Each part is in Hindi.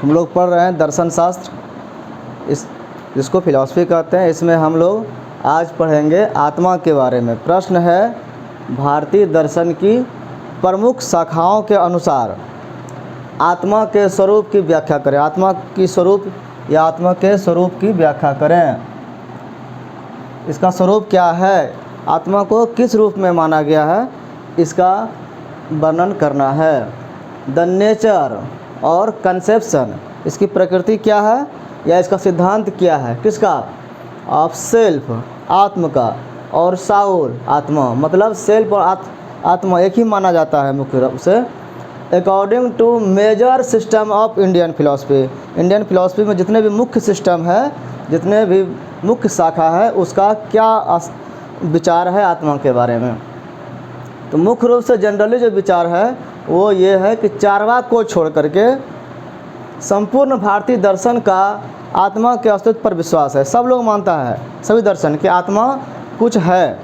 हम लोग पढ़ रहे हैं दर्शन शास्त्र, इस जिसको फिलॉसफी कहते हैं। इसमें हम लोग आज पढ़ेंगे आत्मा के बारे में। प्रश्न है, भारतीय दर्शन की प्रमुख शाखाओं के अनुसार आत्मा के स्वरूप की व्याख्या करें। आत्मा की स्वरूप या आत्मा के स्वरूप की व्याख्या करें। इसका स्वरूप क्या है, आत्मा को किस रूप में माना गया है, इसका वर्णन करना है। द नेचर और कंसेप्शन, इसकी प्रकृति क्या है या इसका सिद्धांत क्या है, किसका, ऑफ सेल्फ, आत्म का, और साउल, आत्मा, मतलब सेल्फ और आत्मा एक ही माना जाता है मुख्य रूप से। According to major system of Indian philosophy, Indian philosophy में जितने भी मुख्य सिस्टम है, जितने भी मुख्य शाखा है, उसका क्या विचार है आत्मा के बारे में। तो मुख्य रूप से जनरली जो विचार है वो ये है कि चारवाक को छोड़ करके संपूर्ण भारतीय दर्शन का आत्मा के अस्तित्व पर विश्वास है। सब लोग मानता है, सभी दर्शन कि आत्मा कुछ है।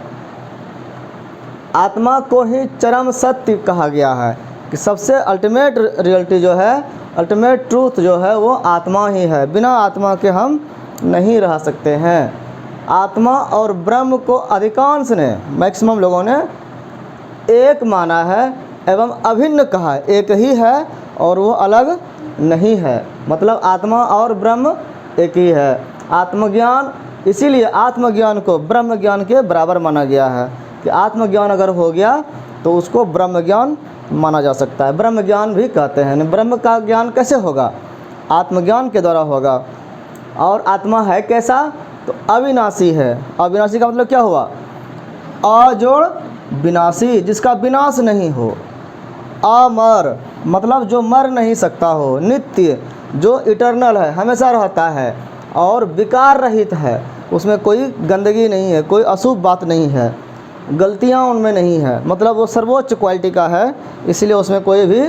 आत्मा को ही चरम सत्य कहा गया है कि सबसे अल्टीमेट रियलिटी जो है, अल्टीमेट ट्रूथ जो है वो आत्मा ही है। बिना आत्मा के हम नहीं रह सकते हैं। आत्मा और ब्रह्म को अधिकांश ने, मैक्सिमम लोगों ने एक माना है एवं अभिन्न कहा है। एक ही है और वो अलग नहीं है, मतलब आत्मा और ब्रह्म एक ही है। आत्मज्ञान, इसीलिए आत्मज्ञान को ब्रह्म ज्ञान के बराबर माना गया है कि आत्मज्ञान अगर हो गया तो उसको ब्रह्म ज्ञान माना जा सकता है। ब्रह्म ज्ञान भी कहते हैं। ब्रह्म का ज्ञान कैसे होगा, आत्मज्ञान के द्वारा होगा। और आत्मा है कैसा, तो अविनाशी है। अविनाशी का मतलब क्या हुआ, अजोड़ विनाशी, जिसका विनाश नहीं हो। अमर, मतलब जो मर नहीं सकता हो। नित्य, जो इटर्नल है, हमेशा रहता है। और विकार रहित है, उसमें कोई गंदगी नहीं है, कोई अशुभ बात नहीं है, गलतियाँ उनमें नहीं है, मतलब वो सर्वोच्च क्वालिटी का है, इसलिए उसमें कोई भी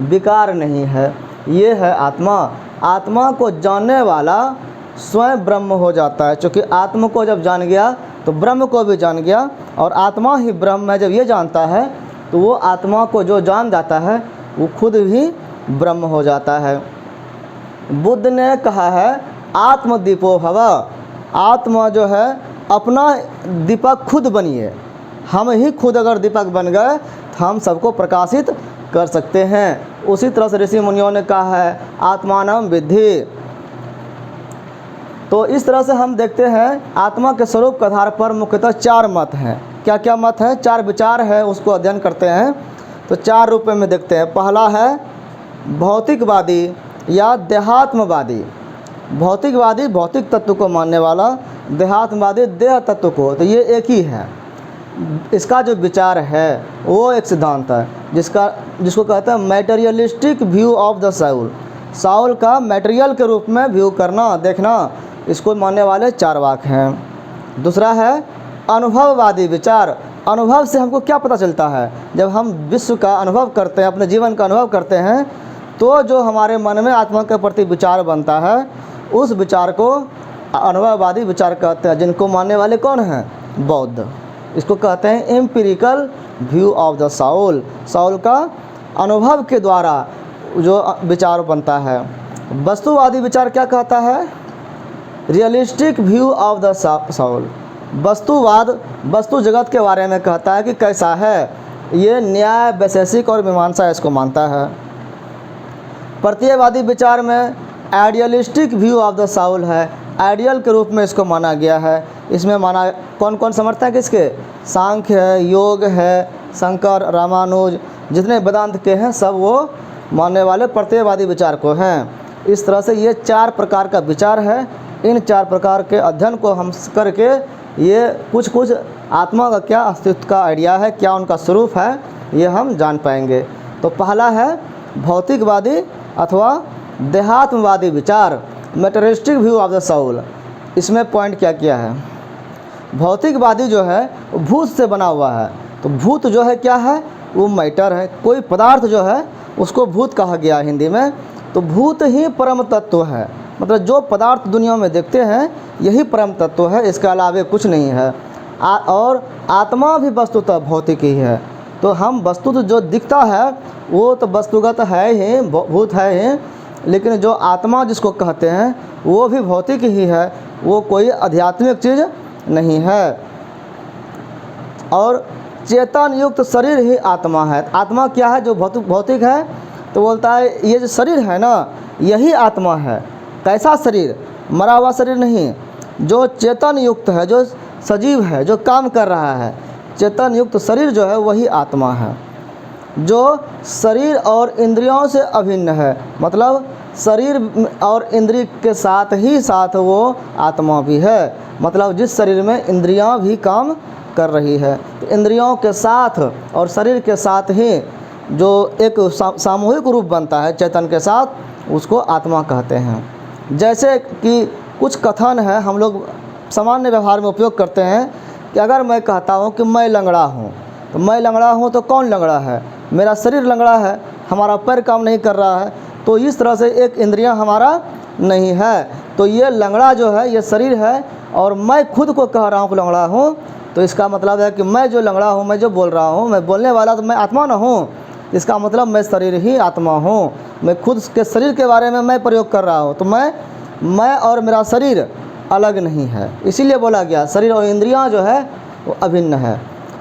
विकार नहीं है। ये है आत्मा। आत्मा को जानने वाला स्वयं ब्रह्म हो जाता है, क्योंकि आत्मा को जब जान गया तो ब्रह्म को भी जान गया, और आत्मा ही ब्रह्म है। जब ये जानता है तो वो आत्मा को जो जान जाता है वो खुद ही ब्रह्म हो जाता है। बुद्ध ने कहा है आत्मदीपो भव, आत्मा जो है अपना दीपक खुद बनिए। हम ही खुद अगर दीपक बन गए तो हम सबको प्रकाशित कर सकते हैं। उसी तरह से ऋषि मुनियों ने कहा है आत्मानं विद्धि। तो इस तरह से हम देखते हैं आत्मा के स्वरूप के आधार पर मुख्यतः चार मत हैं। क्या क्या मत है, चार विचार है, उसको अध्ययन करते हैं। तो चार रूप में देखते हैं। पहला है भौतिकवादी या देहात्मवादी। भौतिकवादी भौतिक तत्व को मानने वाला, देहात्मवादी देह तत्व को। तो ये एक ही है। इसका जो विचार है वो एक सिद्धांत है जिसको कहते हैं materialistic view of the Saul. Saul का मटेरियल के रूप में व्यू करना, देखना, इसको मानने वाले चार वाक हैं। दूसरा है अनुभववादी विचार। अनुभव से हमको क्या पता चलता है, जब हम विश्व का अनुभव करते हैं, अपने जीवन का अनुभव करते हैं, तो जो हमारे मन में आत्मा के प्रति विचार बनता है उस विचार को अनुभववादी विचार कहते हैं, जिनको मानने वाले कौन हैं, बौद्ध। इसको कहते हैं empirical view of the Saul. Saul का अनुभव के द्वारा जो विचार बनता है। वस्तुवादी विचार क्या कहता है, realistic view of the soul. वस्तुवाद वस्तु जगत के बारे में कहता है कि कैसा है, ये न्याय, वैशेषिक और मीमांसा इसको मानता है। प्रत्ययवादी विचार में idealistic view of the Saul है, आइडियल के रूप में इसको माना गया है। इसमें माना कौन कौन समर्थक है किसके, सांख्य है, योग है, शंकर, रामानुज, जितने वेदांत के हैं सब वो मानने वाले प्रत्ययवादी विचार को हैं। इस तरह से ये चार प्रकार का विचार है। इन चार प्रकार के अध्ययन को हम करके ये कुछ आत्मा का क्या अस्तित्व का आइडिया है, क्या उनका स्वरूप है, ये हम जान पाएंगे। तो पहला है भौतिकवादी अथवा देहात्मवादी विचार, materialistic view of the Saul. इसमें पॉइंट क्या किया है, भौतिकवादी जो है वो भूत से बना हुआ है। तो भूत जो है क्या है, वो मैटर है, कोई पदार्थ जो है उसको भूत कहा गया हिंदी में। तो भूत ही परम तत्व है, मतलब जो पदार्थ दुनिया में देखते हैं यही परम तत्व है, इसके अलावा कुछ नहीं है। और आत्मा भी वस्तुतः भौतिक ही है। तो हम वस्तु जो दिखता है वो तो वस्तुगत है ही, भूत है ही, लेकिन जो आत्मा जिसको कहते हैं वो भी भौतिक ही है, वो कोई आध्यात्मिक चीज़ नहीं है। और चेतन युक्त शरीर ही आत्मा है। आत्मा क्या है? जो भौतिक है। तो बोलता है ये जो शरीर है ना, यही आत्मा है। कैसा शरीर? मरा हुआ शरीर नहीं, जो चेतन युक्त है, जो सजीव है, जो काम कर रहा है, चेतन युक्त शरीर जो है वही आत्मा है, जो शरीर और इंद्रियों से अभिन्न है। मतलब शरीर और इंद्रिय के साथ ही साथ वो आत्मा भी है। मतलब जिस शरीर में इंद्रियां भी काम कर रही है, तो इंद्रियों के साथ और शरीर के साथ ही जो एक सामूहिक रूप बनता है चेतन के साथ, उसको आत्मा कहते हैं। जैसे कि कुछ कथन है हम लोग सामान्य व्यवहार में उपयोग करते हैं कि अगर मैं कहता हूँ कि मैं लंगड़ा हूँ, तो मैं लंगड़ा हूँ तो कौन लंगड़ा है? मेरा शरीर लंगड़ा है, हमारा पैर काम नहीं कर रहा है, तो इस तरह से एक इंद्रियां हमारा नहीं है। तो ये लंगड़ा जो है ये शरीर है, और मैं खुद को कह रहा हूँ कि लंगड़ा हूँ, तो इसका मतलब है कि मैं जो लंगड़ा हूँ, मैं जो बोल रहा हूँ, मैं बोलने वाला, तो मैं आत्मा न हूँ। इसका मतलब मैं शरीर ही आत्मा हूँ। मैं खुद के शरीर के बारे में मैं प्रयोग कर रहा हूँ, तो मैं और मेरा शरीर अलग नहीं है। इसीलिए बोला गया शरीर और इंद्रियां जो है वो अभिन्न है।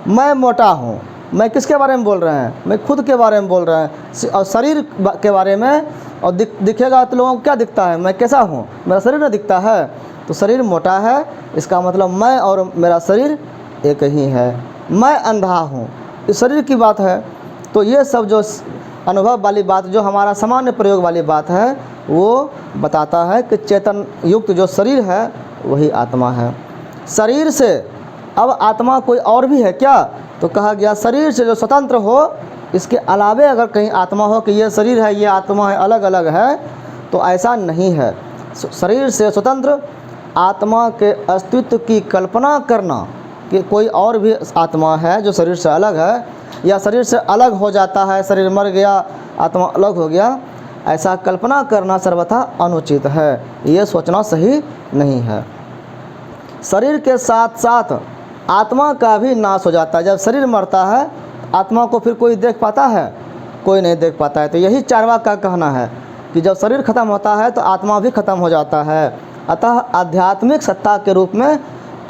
मैं मोटा हूँ, मैं किसके बारे में बोल रहे हैं? मैं खुद के बारे में बोल रहे हैं, और शरीर के बारे में। और दिखेगा तो लोगों को क्या दिखता है? मैं कैसा हूँ? मेरा शरीर न दिखता है। तो शरीर मोटा है, इसका मतलब मैं और मेरा शरीर एक ही है। मैं अंधा हूँ, इस शरीर की बात है। तो ये सब जो अनुभव वाली बात, जो हमारा सामान्य प्रयोग वाली बात है, वो बताता है कि चेतन युक्त जो शरीर है वही आत्मा है। शरीर से अब आत्मा कोई और भी है क्या? तो कहा गया शरीर से जो स्वतंत्र हो, इसके अलावे अगर कहीं आत्मा हो कि ये शरीर है, ये आत्मा है, अलग अलग है, तो ऐसा नहीं है। शरीर से स्वतंत्र आत्मा के अस्तित्व की कल्पना करना कि कोई और भी आत्मा है जो शरीर से अलग है, या शरीर से अलग हो जाता है, शरीर मर गया, आत्मा अलग हो गया, ऐसा कल्पना करना सर्वथा अनुचित है। ये सोचना सही नहीं है। शरीर के साथ साथ आत्मा का भी नाश हो जाता है। जब शरीर मरता है, आत्मा को फिर कोई देख पाता है? कोई नहीं देख पाता है। तो यही चार्वाक का कहना है कि जब शरीर खत्म होता है तो आत्मा भी खत्म हो जाता है। अतः आध्यात्मिक सत्ता के रूप में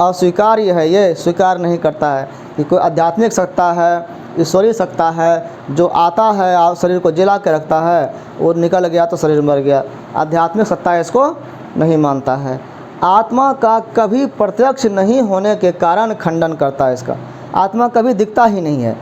अस्वीकार्य है, ये स्वीकार नहीं करता है कि कोई आध्यात्मिक सत्ता है, ईश्वरीय सत्ता है, जो आता है शरीर को जिला के रखता है, और निकल गया तो शरीर मर गया। आध्यात्मिक सत्ता इसको नहीं मानता है। आत्मा का कभी प्रत्यक्ष नहीं होने के कारण खंडन करता है इसका। आत्मा कभी दिखता ही नहीं है।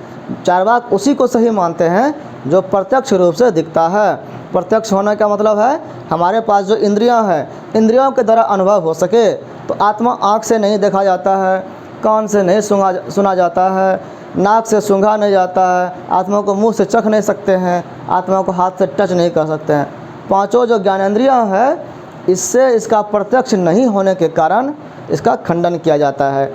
चार्वाक उसी को सही मानते हैं जो प्रत्यक्ष रूप से दिखता है। प्रत्यक्ष होने का मतलब है हमारे पास जो इंद्रियां हैं, इंद्रियों के द्वारा अनुभव हो सके। तो आत्मा आँख से नहीं देखा जाता है, कान से नहीं सुना जाता है, नाक से सूंघा नहीं जाता है, आत्मा को मुंह से चख नहीं सकते हैं, आत्मा को हाथ से टच नहीं कर सकते हैं। पांचों जो ज्ञानेंद्रियां हैं, इससे इसका प्रत्यक्ष नहीं होने के कारण इसका खंडन किया जाता है।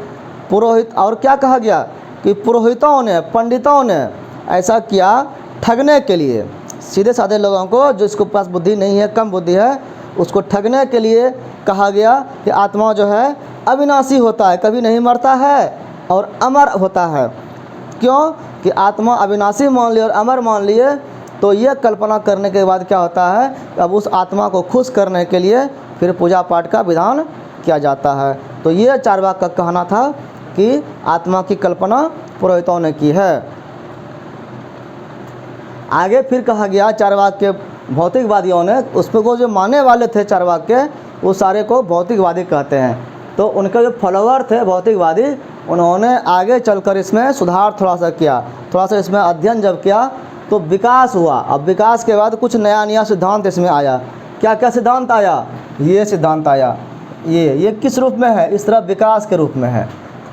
पुरोहित, और क्या कहा गया कि पुरोहितों ने, पंडितों ने ऐसा किया ठगने के लिए। सीधे साधे लोगों को, जो इसके पास बुद्धि नहीं है, कम बुद्धि है, उसको ठगने के लिए कहा गया कि आत्मा जो है अविनाशी होता है, कभी नहीं मरता है और अमर होता है। क्यों कि आत्मा अविनाशी मान लिए और अमर मान लिए, तो ये कल्पना करने के बाद क्या होता है, अब उस आत्मा को खुश करने के लिए फिर पूजा पाठ का विधान किया जाता है। तो ये चार्वाक का कहना था कि आत्मा की कल्पना पुरोहितों ने की है। आगे फिर कहा गया चार्वाक के भौतिकवादियों ने, उसमें को जो मानने वाले थे चार्वाक के, वो सारे को भौतिकवादी कहते हैं। तो उनके जो फॉलोअर थे भौतिकवादी, उन्होंने आगे चलकर इसमें सुधार थोड़ा सा किया, थोड़ा सा इसमें अध्ययन जब किया तो विकास हुआ। अब विकास के बाद कुछ नया सिद्धांत इसमें आया। क्या क्या सिद्धांत आया? ये सिद्धांत आया। ये किस रूप में है? इस तरह विकास के रूप में है।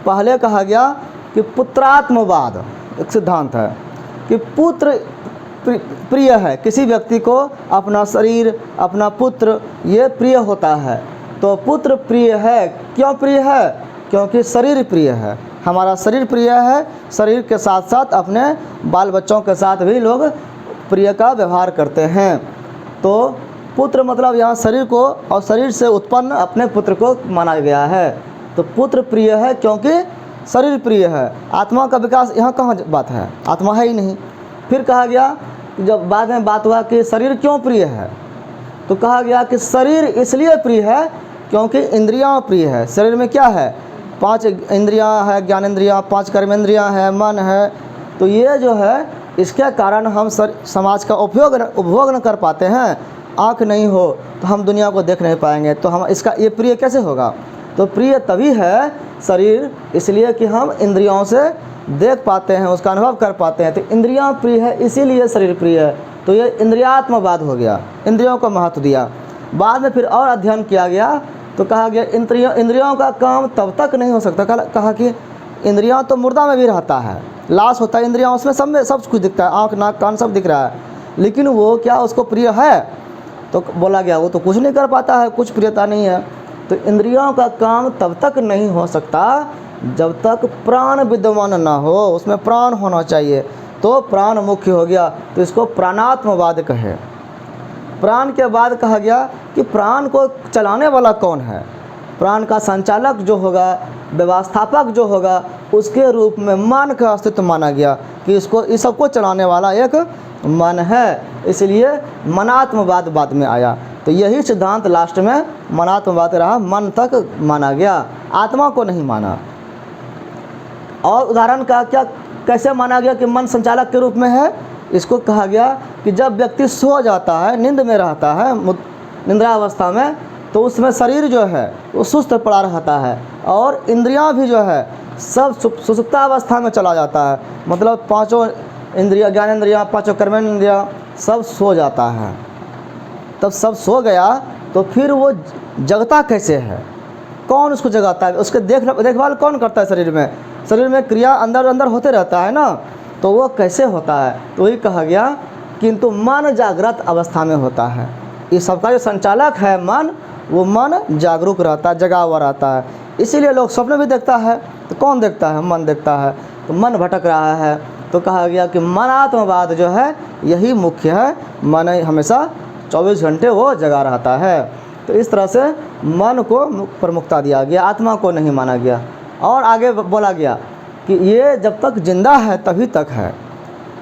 पहले कहा गया कि पुत्रात्मवाद एक सिद्धांत है कि पुत्र प्रिय है, किसी व्यक्ति को अपना शरीर, अपना पुत्र ये प्रिय होता है। तो पुत्र प्रिय है, क्यों प्रिय है? क्योंकि शरीर प्रिय है, हमारा शरीर प्रिय है। शरीर के साथ साथ अपने बाल बच्चों के साथ भी लोग प्रिय का व्यवहार करते हैं। तो पुत्र मतलब यहाँ शरीर को, और शरीर से उत्पन्न अपने पुत्र को माना गया है। तो पुत्र प्रिय है क्योंकि शरीर प्रिय है। आत्मा का विकास यहाँ कहाँ बात है? आत्मा है ही नहीं। फिर कहा गया, जब बाद में बात हुआ कि शरीर क्यों प्रिय है, तो कहा गया कि शरीर इसलिए प्रिय है क्योंकि इंद्रियां प्रिय है। शरीर में क्या है, 5 इंद्रियां है, ज्ञानेंद्रियां, 5 कर्मेंद्रियां है, मन है। तो ये जो है इसके कारण हम समाज का उपभोग न कर पाते हैं। आँख नहीं हो तो हम दुनिया को देख नहीं पाएंगे, तो हम इसका ये प्रिय कैसे होगा। तो प्रिय तभी है शरीर इसलिए कि हम इंद्रियों से देख पाते हैं, उसका अनुभव कर पाते हैं। तो इंद्रियां प्रिय है इसीलिए शरीर प्रिय है। तो ये इंद्रियात्मवाद हो गया, इंद्रियों को महत्व दिया। बाद में फिर और अध्ययन किया गया तो कहा गया इंद्रियों का काम तब तक नहीं हो सकता। कहा कि इंद्रियां तो मुर्दा में भी रहता है, लाश होता है इंद्रियां, उसमें सब कुछ दिखता है, आँख नाक कान सब दिख रहा है, लेकिन वो क्या उसको प्रिय है। तो बोला गया वो तो कुछ नहीं कर पाता है, कुछ प्रियता नहीं है। तो इंद्रियों का काम तब तक नहीं हो सकता जब तक प्राण विद्यमान ना हो, उसमें प्राण होना चाहिए। तो प्राण मुख्य हो गया, तो इसको प्राणात्मवाद कहे। प्राण के बाद कहा गया कि प्राण को चलाने वाला कौन है। प्राण का संचालक जो होगा, व्यवस्थापक जो होगा, उसके रूप में मन का अस्तित्व माना गया कि इसको इस सबको चलाने वाला एक मन है। इसलिए मनात्मवाद बाद में आया। तो यही सिद्धांत लास्ट में मनात्मवाद रहा, मन तक माना गया, आत्मा को नहीं माना। और उदाहरण का क्या कैसे माना गया कि मन संचालक के रूप में है। इसको कहा गया कि जब व्यक्ति सो जाता है, नींद में रहता है, निद्रावस्था में, तो उसमें शरीर जो है वो सुस्त पड़ा रहता है और इंद्रियां भी जो है सब सुषुप्तावस्था में चला जाता है। मतलब 5 इंद्रियां, ज्ञानेंद्रियां, 5 कर्मेंद्रियां सब सो जाता है। तब सब सो गया तो फिर वो जगता कैसे है, कौन उसको जगाता है, उसके देखभाल कौन करता है। शरीर में क्रिया अंदर होते रहता है ना, तो वो कैसे होता है। तो वही कहा गया किंतु मन जागृत अवस्था में होता है। इस सबका जो संचालक है मन, वो मन जागरूक रहता है, जगा हुआ रहता है। इसीलिए लोग स्वप्न भी देखता है। तो कौन देखता है, मन देखता है। तो मन भटक रहा है, तो कहा गया कि मनात्मवाद जो है यही मुख्य है। मन हमेशा 24 घंटे वो जगा रहता है। तो इस तरह से मन को प्रमुखता दिया गया, आत्मा को नहीं माना गया। और आगे बोला गया कि ये जब तक जिंदा है तभी तक है,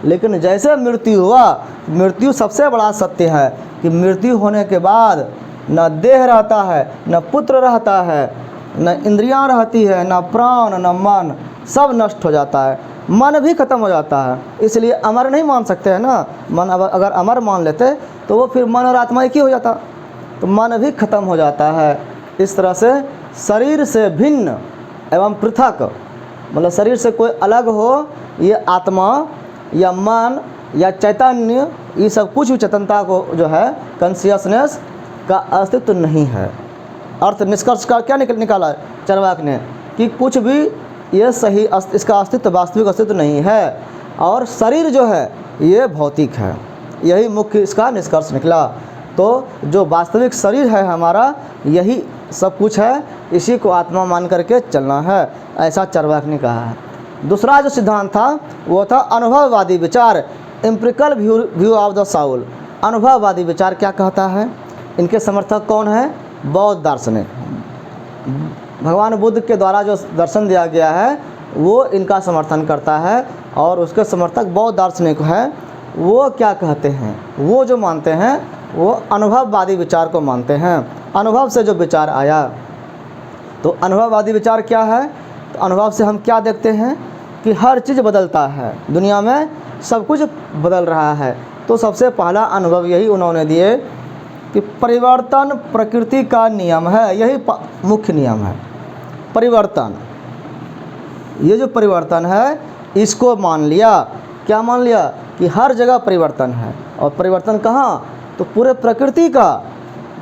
लेकिन जैसे मृत्यु हुआ, मृत्यु सबसे बड़ा सत्य है कि मृत्यु होने के बाद न देह रहता है, न पुत्र रहता है, न इंद्रियां रहती है, न प्राण, न मन, सब नष्ट हो जाता है। मन भी खत्म हो जाता है। इसलिए अमर नहीं मान सकते हैं ना। मन अगर अमर मान लेते तो वो फिर मन और आत्मा एक ही हो जाता, तो मन भी खत्म हो जाता है। इस तरह से शरीर से भिन्न एवं पृथक, मतलब शरीर से कोई अलग हो, ये आत्मा या मन या चैतन्य, ये सब कुछ भी चेतनता को जो है कॉन्शियसनेस का अस्तित्व नहीं है। अर्थ निष्कर्ष का क्या निकाला चरवाक ने कि कुछ भी ये सही इसका अस्तित्व, वास्तविक अस्तित्व नहीं है। और शरीर जो है ये भौतिक है, यही मुख्य इसका निष्कर्ष निकला। तो जो वास्तविक शरीर है हमारा, यही सब कुछ है, इसी को आत्मा मान करके चलना है, ऐसा चरवाक ने कहा है। दूसरा जो सिद्धांत था वो था अनुभववादी विचार, empirical view of the soul. अनुभववादी विचार क्या कहता है, इनके समर्थक कौन है, बौद्ध दार्शनिक। भगवान बुद्ध के द्वारा जो दर्शन दिया गया है वो इनका समर्थन करता है। और उसके समर्थक बौद्ध दार्शनिक हैं, वो क्या कहते हैं, वो जो मानते हैं वो अनुभववादी विचार को मानते हैं। अनुभव से जो विचार आया, तो अनुभववादी विचार क्या है। तो अनुभव से हम क्या देखते हैं कि हर चीज़ बदलता है, दुनिया में सब कुछ बदल रहा है। तो सबसे पहला अनुभव यही उन्होंने दिए कि परिवर्तन प्रकृति का नियम है, यही मुख्य नियम है। परिवर्तन, ये जो परिवर्तन है इसको मान लिया। क्या मान लिया कि हर जगह परिवर्तन है। और परिवर्तन कहाँ, तो पूरे प्रकृति का,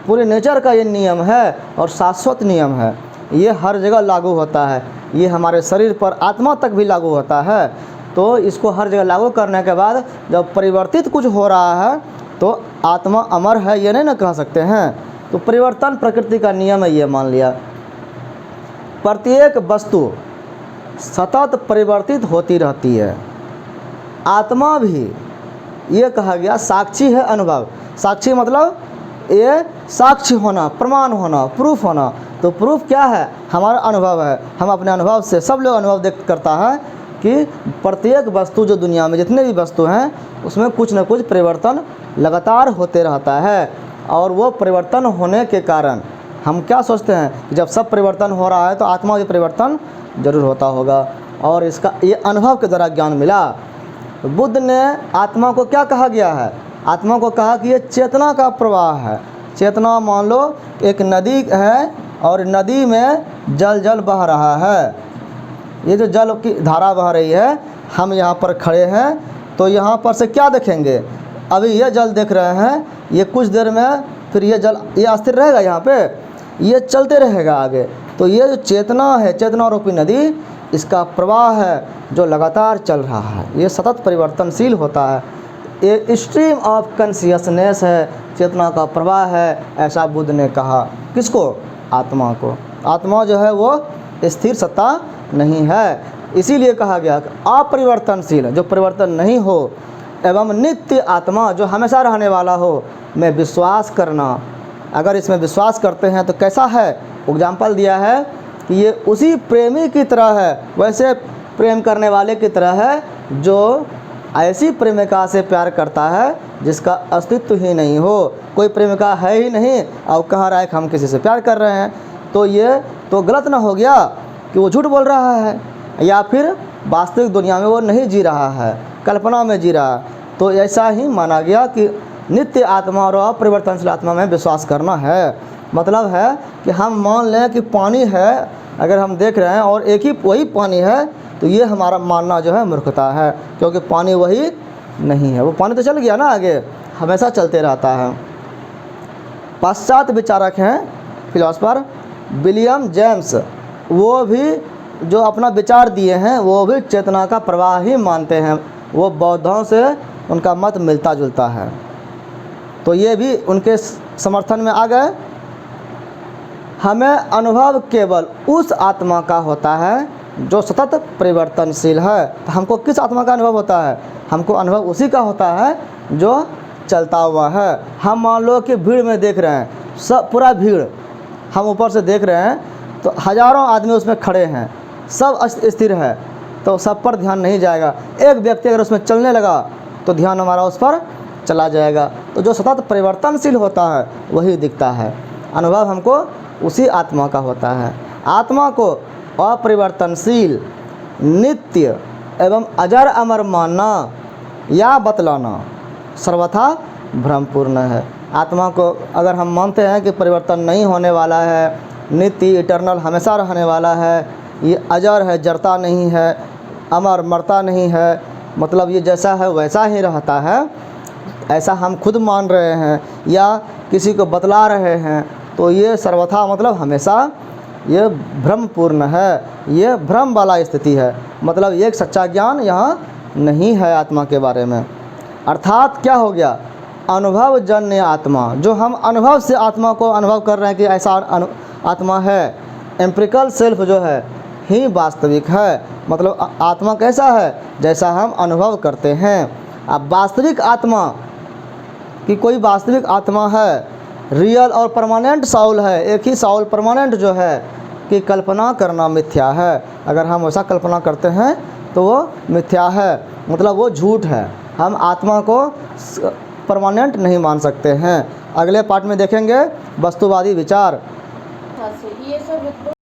पूरे नेचर का ये नियम है और शाश्वत नियम है। ये हर जगह लागू होता है, ये हमारे शरीर पर, आत्मा तक भी लागू होता है। तो इसको हर जगह लागू करने के बाद जब परिवर्तित कुछ हो रहा है तो आत्मा अमर है ये नहीं ना कह सकते हैं। तो परिवर्तन प्रकृति का नियम है, ये मान लिया। प्रत्येक वस्तु सतत परिवर्तित होती रहती है, आत्मा भी, ये कहा गया साक्षी है। अनुभव, साक्षी मतलब ये साक्ष्य होना, प्रमाण होना, प्रूफ होना। तो प्रूफ क्या है, हमारा अनुभव है। हम अपने अनुभव से, सब लोग अनुभव देख करता है कि प्रत्येक वस्तु जो दुनिया में जितने भी वस्तु हैं उसमें कुछ न कुछ परिवर्तन लगातार होते रहता है। और वो परिवर्तन होने के कारण हम क्या सोचते हैं कि जब सब परिवर्तन हो रहा है तो आत्मा भी परिवर्तन जरूर होता होगा, और इसका ये अनुभव के द्वारा ज्ञान मिला। बुद्ध ने आत्मा को क्या कहा गया है? आत्मा को कहा कि ये चेतना का प्रवाह है। चेतना मान लो एक नदी है और नदी में जल बह रहा है। ये जो जल की धारा बह रही है, हम यहाँ पर खड़े हैं तो यहाँ पर से क्या देखेंगे? अभी ये जल देख रहे हैं, ये कुछ देर में फिर ये जल ये अस्थिर रहेगा, यहाँ पे ये चलते रहेगा आगे। तो ये जो चेतना है, चेतना रूपी नदी, इसका प्रवाह है जो लगातार चल रहा है, ये सतत परिवर्तनशील होता है। ये स्ट्रीम ऑफ कॉन्शियसनेस है, चेतना का प्रवाह है, ऐसा बुद्ध ने कहा। किसको? आत्मा को। आत्मा जो है वो स्थिर सत्ता नहीं है, इसीलिए कहा गया कि अपरिवर्तनशील, जो परिवर्तन नहीं हो, एवं नित्य आत्मा, जो हमेशा रहने वाला हो, में विश्वास करना। अगर इसमें विश्वास करते हैं तो कैसा है? एग्जाम्पल दिया है कि ये उसी प्रेमी की तरह है, वैसे प्रेम करने वाले की तरह है जो ऐसी प्रेमिका से प्यार करता है जिसका अस्तित्व ही नहीं हो। कोई प्रेमिका है ही नहीं और कह रहा है कि हम किसी से प्यार कर रहे हैं, तो ये तो गलत ना हो गया कि वो झूठ बोल रहा है, या फिर वास्तविक दुनिया में वो नहीं जी रहा है, कल्पना में जी रहा है। तो ऐसा ही माना गया कि नित्य आत्मा और अपरिवर्तनशील आत्मा में विश्वास करना है। मतलब है कि हम मान लें कि पानी है, अगर हम देख रहे हैं और एक ही वही पानी है, तो ये हमारा मानना जो है मूर्खता है, क्योंकि पानी वही नहीं है। वो पानी तो चल गया ना आगे, हमेशा चलते रहता है। पाश्चात्य विचारक हैं फिलोसफर विलियम जेम्स, वो भी जो अपना विचार दिए हैं वो भी चेतना का प्रवाह ही मानते हैं। वो बौद्धों से उनका मत मिलता जुलता है, तो ये भी उनके समर्थन में आ गए। हमें अनुभव केवल उस आत्मा का होता है जो सतत परिवर्तनशील है। तो हमको किस आत्मा का अनुभव होता है? हमको अनुभव उसी का होता है जो चलता हुआ है। हम मान लो कि भीड़ में देख रहे हैं, सब पूरा भीड़ हम ऊपर से देख रहे हैं, तो हज़ारों आदमी उसमें खड़े हैं, सब स्थिर है, तो सब पर ध्यान नहीं जाएगा। एक व्यक्ति अगर उसमें चलने लगा तो ध्यान हमारा उस पर चला जाएगा। तो जो सतत परिवर्तनशील होता है वही दिखता है। अनुभव हमको उसी आत्मा का होता है। आत्मा को अपरिवर्तनशील, नित्य एवं अजर अमर मानना या बतलाना सर्वथा भ्रमपूर्ण है। आत्मा को अगर हम मानते हैं कि परिवर्तन नहीं होने वाला है, नित्य इटर्नल हमेशा रहने वाला है, ये अजर है, जरता नहीं है, अमर मरता नहीं है, मतलब ये जैसा है वैसा ही रहता है, ऐसा हम खुद मान रहे हैं या किसी को बतला रहे हैं, तो ये सर्वथा मतलब हमेशा ये भ्रमपूर्ण है, ये भ्रम वाला स्थिति है। मतलब एक सच्चा ज्ञान यहाँ नहीं है आत्मा के बारे में। अर्थात क्या हो गया? अनुभवजन्य आत्मा, जो हम अनुभव से आत्मा को अनुभव कर रहे हैं कि ऐसा आत्मा है, एम्पिरिकल सेल्फ जो है ही वास्तविक है। मतलब आत्मा कैसा है? जैसा हम अनुभव करते हैं। अब वास्तविक आत्मा कि कोई वास्तविक आत्मा है, रियल और परमानेंट साउल है, एक ही साउल परमानेंट जो है, कि कल्पना करना मिथ्या है। अगर हम वैसा कल्पना करते हैं तो वो मिथ्या है, मतलब वो झूठ है। हम आत्मा को परमानेंट नहीं मान सकते हैं। अगले पार्ट में देखेंगे वस्तुवादी विचार। ये सब